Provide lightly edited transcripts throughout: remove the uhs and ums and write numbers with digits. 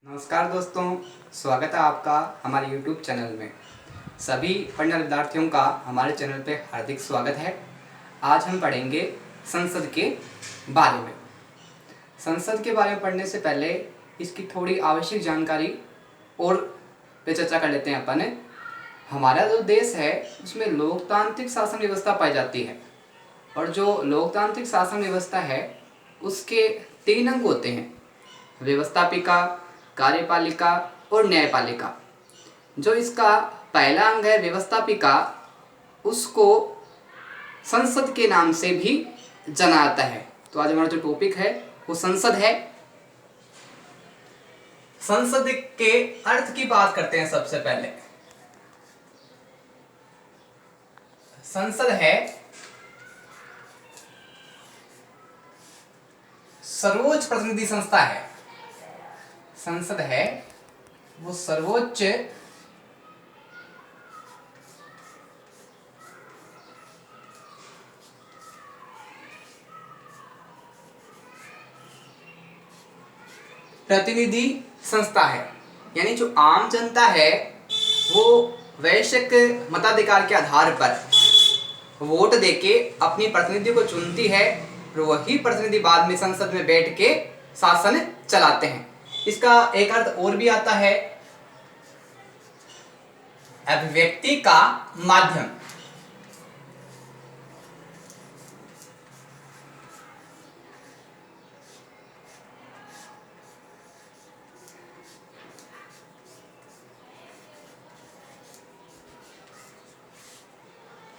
नमस्कार दोस्तों, स्वागत है आपका हमारे YouTube चैनल में। सभी पढ़ने विद्यार्थियों का हमारे चैनल पे हार्दिक स्वागत है। आज हम पढ़ेंगे संसद के बारे में। संसद के बारे में पढ़ने से पहले इसकी थोड़ी आवश्यक जानकारी और पे चर्चा कर लेते हैं अपन। हमारा जो देश है उसमें लोकतांत्रिक शासन व्यवस्था पाई जाती है और जो लोकतांत्रिक शासन व्यवस्था है उसके 3 अंग होते हैं: व्यवस्थापिका, कार्यपालिका और न्यायपालिका। जो इसका पहला अंग है व्यवस्थापिका, उसको संसद के नाम से भी जाना जाता है। तो आज हमारा जो टॉपिक है वो संसद है। संसद के अर्थ की बात करते हैं। सबसे पहले संसद है सर्वोच्च प्रतिनिधि संस्था है। संसद है वो सर्वोच्च प्रतिनिधि संस्था है। यानी जो आम जनता है वो वैश्विक मताधिकार के आधार पर वोट देके अपनी प्रतिनिधि को चुनती है और वही प्रतिनिधि बाद में संसद में बैठ के शासन चलाते हैं। इसका एक अर्थ और भी आता है अभिव्यक्ति का माध्यम।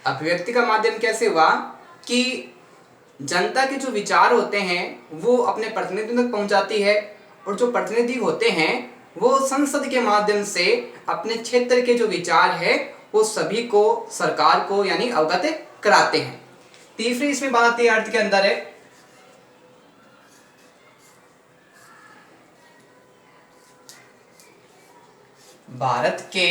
अभिव्यक्ति का माध्यम कैसे हुआ कि जनता के जो विचार होते हैं वो अपने प्रतिनिधियों तक पहुंचाती है और जो प्रतिनिधि होते हैं वो संसद के माध्यम से अपने क्षेत्र के जो विचार है वो सभी को, सरकार को यानी अवगत कराते हैं। तीसरी इसमें बात आती है अर्थ के अंदर है भारत के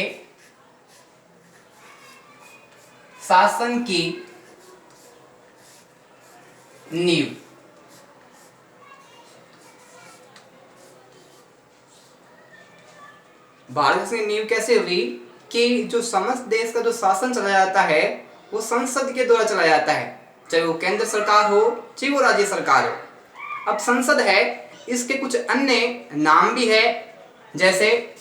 शासन की नींव। भारत की नींव कैसे हुई कि जो समस्त देश का जो शासन चलाया जाता है वो संसद के द्वारा चलाया जाता है, चाहे वो केंद्र सरकार हो चाहे वो राज्य सरकार हो। अब संसद है, इसके कुछ अन्य नाम भी है, जैसे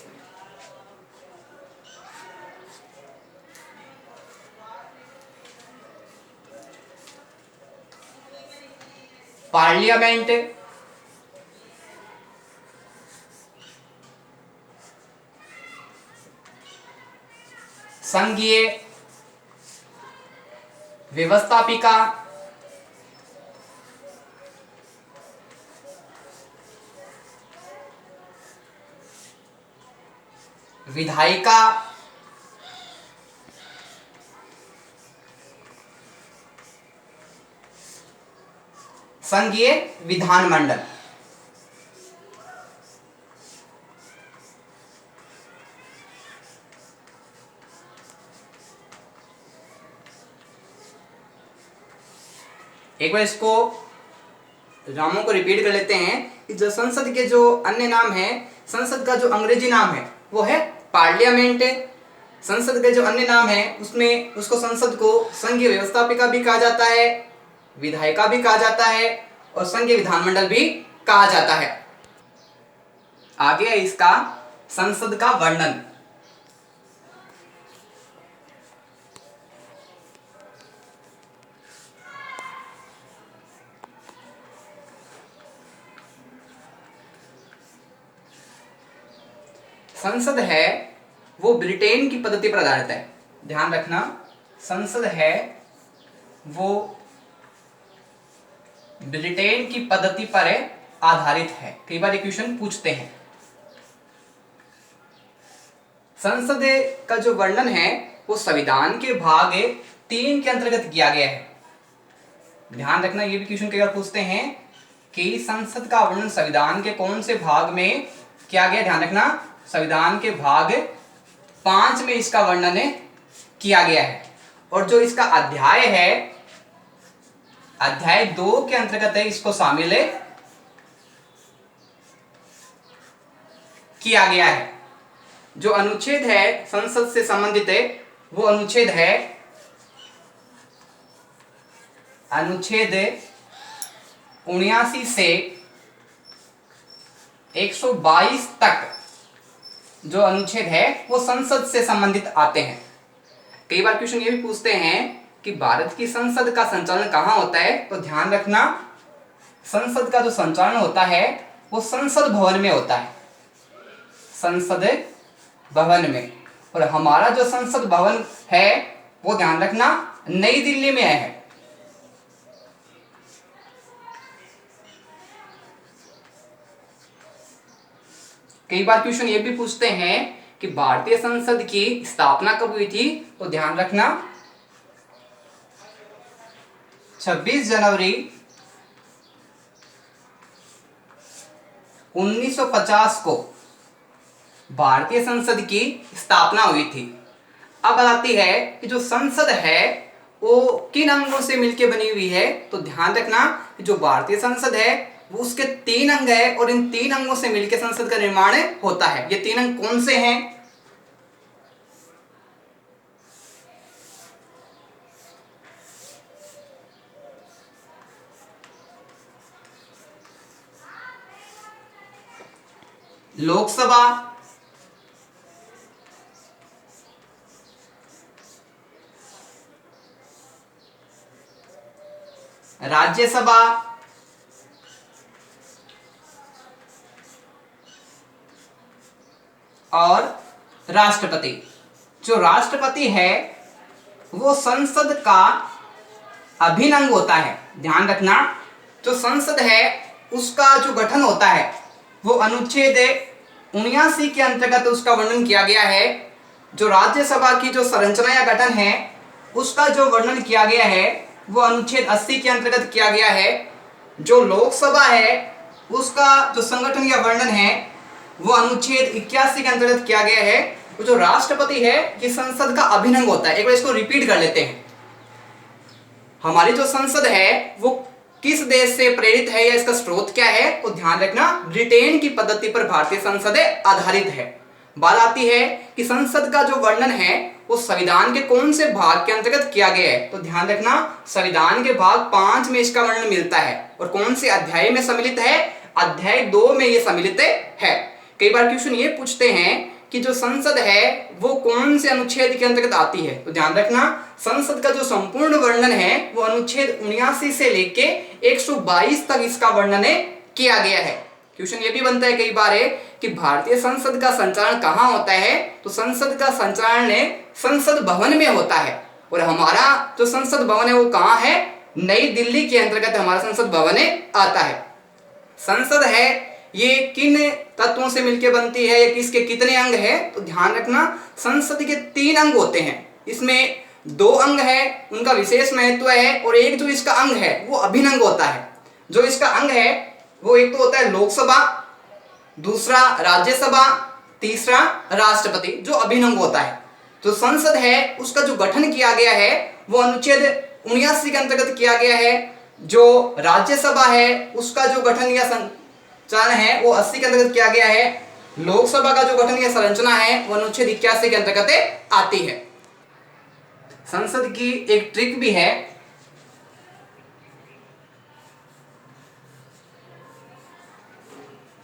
पार्लियामेंट, संघीय व्यवस्थापिका, विधायिका, संघीय विधानमंडल। एक बार इसको नामों को रिपीट कर लेते हैं कि जो संसद के जो अन्य नाम है, संसद का जो अंग्रेजी नाम है वो है पार्लियामेंट। संसद के जो अन्य नाम है उसमें उसको संसद को संघीय व्यवस्थापिका भी कहा जाता है, विधायिका भी कहा जाता है और संघीय विधानमंडल भी कहा जाता है। आगे है इसका संसद का वर्णन। संसद है वो ब्रिटेन की पद्धति पर आधारित है। ध्यान रखना, संसद है वो ब्रिटेन की पद्धति पर आधारित है। कई बार क्वेश्चन पूछते हैं। संसद का जो वर्णन है वो संविधान के भाग 3 के अंतर्गत किया गया है। ध्यान रखना, ये भी क्वेश्चन कई बार पूछते हैं कि संसद का वर्णन संविधान के कौन से भाग में किया गया। ध्यान रखना, संविधान के भाग 5 में इसका वर्णन किया गया है और जो इसका अध्याय है अध्याय 2 के अंतर्गत है, इसको शामिल किया गया है। जो अनुच्छेद है संसद से संबंधित है वो अनुच्छेद है अनुच्छेद 79 से 122 तक जो अनुच्छेद है वो संसद से संबंधित आते हैं। कई बार क्वेश्चन ये भी पूछते हैं कि भारत की संसद का संचालन कहाँ होता है, तो ध्यान रखना संसद का जो संचालन होता है वो संसद भवन में होता है, संसद भवन में। और हमारा जो संसद भवन है वो ध्यान रखना नई दिल्ली में है। कई बार क्वेश्चन ये भी पूछते हैं कि भारतीय संसद की स्थापना कब हुई थी, तो ध्यान रखना 26 जनवरी 1950 को भारतीय संसद की स्थापना हुई थी। अब आती है कि जो संसद है वो किन अंगों से मिलकर बनी हुई है, तो ध्यान रखना कि जो भारतीय संसद है वो उसके 3 अंग है और इन 3 अंगों से मिलकर संसद का निर्माण होता है। ये 3 अंग कौन से हैं? लोकसभा, राज्यसभा और राष्ट्रपति। जो राष्ट्रपति है वो संसद का अभिन्न अंग होता है। ध्यान रखना जो संसद है उसका जो गठन होता है वो अनुच्छेद 79 के अंतर्गत उसका वर्णन किया गया है। जो राज्यसभा की जो संरचना या गठन है उसका जो वर्णन किया गया है वो अनुच्छेद 80 के अंतर्गत किया गया है। जो लोकसभा है उसका जो संगठन या वर्णन है वो अनुच्छेद 81 के अंतर्गत किया गया है। तो जो राष्ट्रपति है ये संसद का अभिन्न अंग होता है। एक बार इसको रिपीट कर लेते हैं। हमारी जो संसद है वो किस देश से प्रेरित है या इसका स्रोत क्या है, तो ध्यान रखना ब्रिटेन की पद्धति पर भारतीय संसद आधारित है। बात आती है कि संसद का जो वर्णन है वो संविधान के कौन से भाग के अंतर्गत किया गया है, तो ध्यान रखना संविधान के भाग 5 में इसका वर्णन मिलता है। और कौन से अध्याय में सम्मिलित है? अध्याय 2 में ये सम्मिलित है। कई बार क्वेश्चन ये पूछते हैं कि जो संसद है वो कौन से अनुच्छेद के अंतर्गत आती है, तो ध्यान रखना संसद का जो संपूर्ण वर्णन है वो अनुच्छेद 79 से लेके 122 तक इसका वर्णन किया गया है। क्वेश्चन ये भी बनता है कई बार कि भारतीय संसद का संचालन कहाँ होता है, तो संसद का संचालन संसद भवन में होता है। और हमारा जो संसद भवन है वो कहाँ है? नई दिल्ली के अंतर्गत हमारा संसद भवन आता है। संसद है ये किन तत्वों से मिलकर बनती है या किसके कितने अंग है, तो ध्यान रखना संसद के 3 अंग होते हैं। इसमें 2 अंग है उनका विशेष महत्व है और एक जो इसका अंग है वो अभिन्न अंग होता है। जो इसका अंग है वो एक तो होता है लोकसभा, दूसरा राज्यसभा, तीसरा राष्ट्रपति, जो अभिन्न अंग होता है। तो संसद है उसका जो गठन किया गया है वो अनुच्छेद 79 के अंतर्गत किया गया है। जो राज्यसभा है उसका जो गठन या संचालन है वो 80 के अंतर्गत किया गया है। लोकसभा का जो गठन या संरचना है वो अनुच्छेद 81 के अंतर्गत आती है। संसद की एक ट्रिक भी है,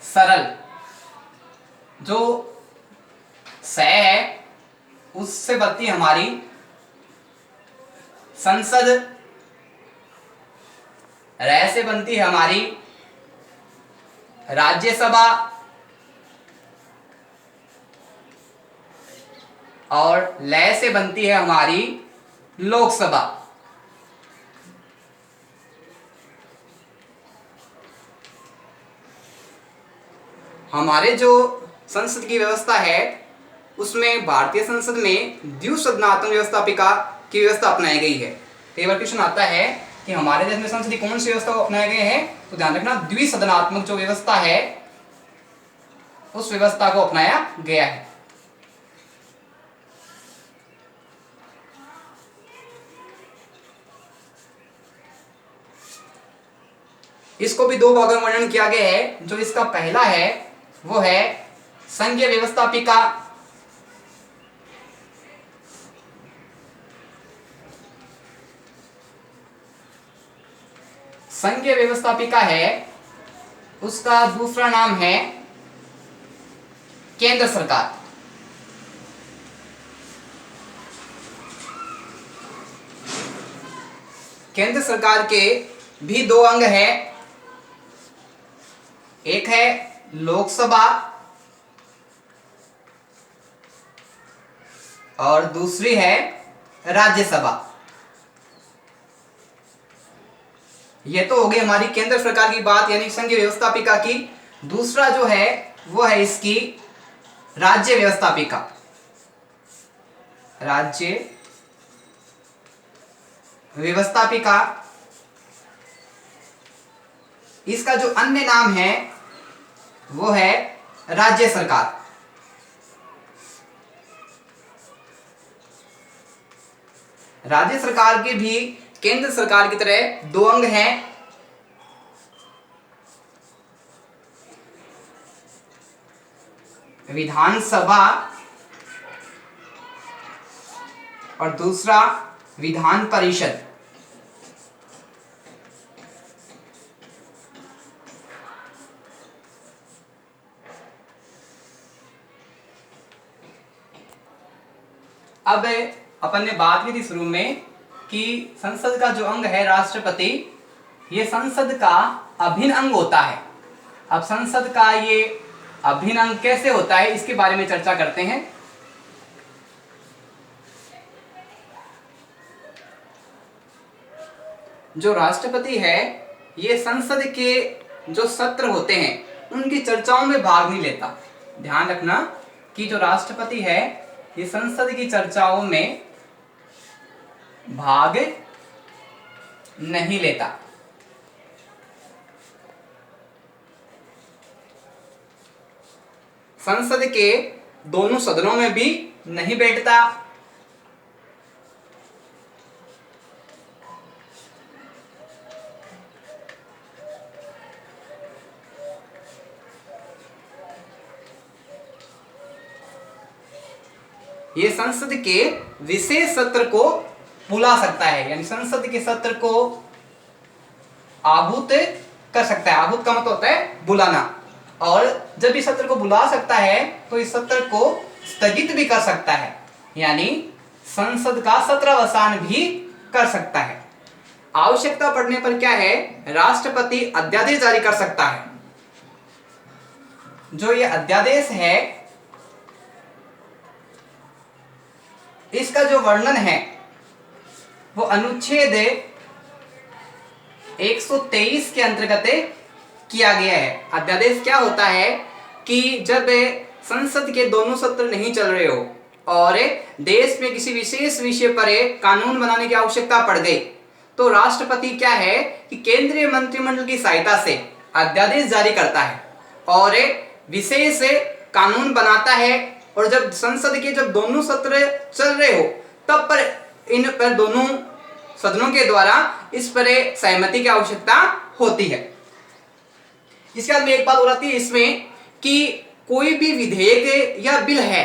सरल। जो स है उससे बनती हमारी संसद, र से बनती है हमारी राज्यसभा और ल से बनती है हमारी लोकसभा। हमारे जो संसद की व्यवस्था है उसमें भारतीय संसद में द्विसदनात्मक व्यवस्थापिका की व्यवस्था अपनाई गई है। कई बार क्वेश्चन आता है कि हमारे देश में संसद की कौन सी व्यवस्था को अपनाया गया है, तो ध्यान रखना द्विसदनात्मक जो व्यवस्था है उस व्यवस्था को अपनाया गया है। इसको भी 2 भागों में वर्णन किया गया है। जो इसका पहला है वो है संघीय व्यवस्थापिका, संघीय व्यवस्थापिका है, उसका दूसरा नाम है केंद्र सरकार। केंद्र सरकार के भी दो अंग हैं, एक है लोकसभा और दूसरी है राज्यसभा। ये तो हो गई हमारी केंद्र सरकार की बात, यानी संघीय व्यवस्थापिका की। दूसरा जो है वो है इसकी राज्य व्यवस्थापिका। राज्य व्यवस्थापिका, इसका जो अन्य नाम है वो है राज्य सरकार। राज्य सरकार के भी केंद्र सरकार की तरह दो अंग हैं, विधानसभा और दूसरा विधान परिषद। अब अपन ने बात की थी शुरू में कि संसद का जो अंग है राष्ट्रपति, ये संसद का अभिन्न अंग होता है। अब संसद का ये अभिन्न अंग कैसे होता है इसके बारे में चर्चा करते हैं। जो राष्ट्रपति है ये संसद के जो सत्र होते हैं उनकी चर्चाओं में भाग नहीं लेता। ध्यान रखना कि जो राष्ट्रपति है ये संसद की चर्चाओं में भाग नहीं लेता। संसद के दोनों सदनों में भी नहीं बैठता। ये संसद के विशेष सत्र को बुला सकता है, यानी संसद के सत्र को आहूत कर सकता है। आहूत का मतलब होता है बुलाना, और जब इस सत्र को बुला सकता है तो इस सत्र को स्थगित भी कर सकता है, यानी संसद का सत्रावसान भी कर सकता है। आवश्यकता पड़ने पर क्या है, राष्ट्रपति अध्यादेश जारी कर सकता है। जो ये अध्यादेश है इसका जो वर्णन है वो अनुच्छेद 123 के अंतर्गत किया गया है। अध्यादेश क्या होता है कि जब संसद के दोनों सत्र नहीं चल रहे हो और देश में किसी विशेष विषय पर कानून बनाने की आवश्यकता पड़ गई तो राष्ट्रपति क्या है कि केंद्रीय मंत्रिमंडल की सहायता से अध्यादेश जारी करता है और विशेष कानून बनाता है। और जब संसद के जब दोनों सत्र चल रहे हो तब पर इन पर दोनों सदनों के द्वारा इस पर सहमति की आवश्यकता होती है। इसके बाद में एक बात और आती है इसमें कि कोई भी विधेयक या बिल है,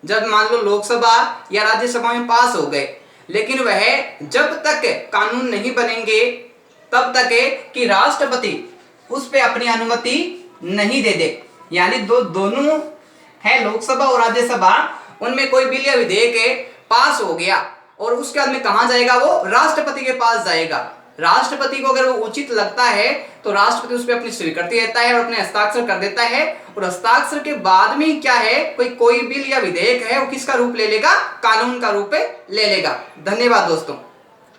जब मान लो लोकसभा या राज्यसभा में पास हो गए, लेकिन वह जब तक कानून नहीं बनेंगे तब तक कि राष्ट्रपति उस पे अपनी अनुमति नहीं दे दे। यानी दोनों है लोकसभा और राज्यसभा, उनमें कोई बिल या विधेयक पास हो गया और उसके बाद में कहां जाएगा, वो राष्ट्रपति के पास जाएगा। राष्ट्रपति को अगर वो उचित लगता है तो राष्ट्रपति उस पर अपनी स्वीकृति देता है और अपने हस्ताक्षर कर देता है, और हस्ताक्षर के बाद में क्या है, कोई बिल या विधेयक है वो किसका रूप ले लेगा, कानून का रूप ले लेगा। धन्यवाद दोस्तों।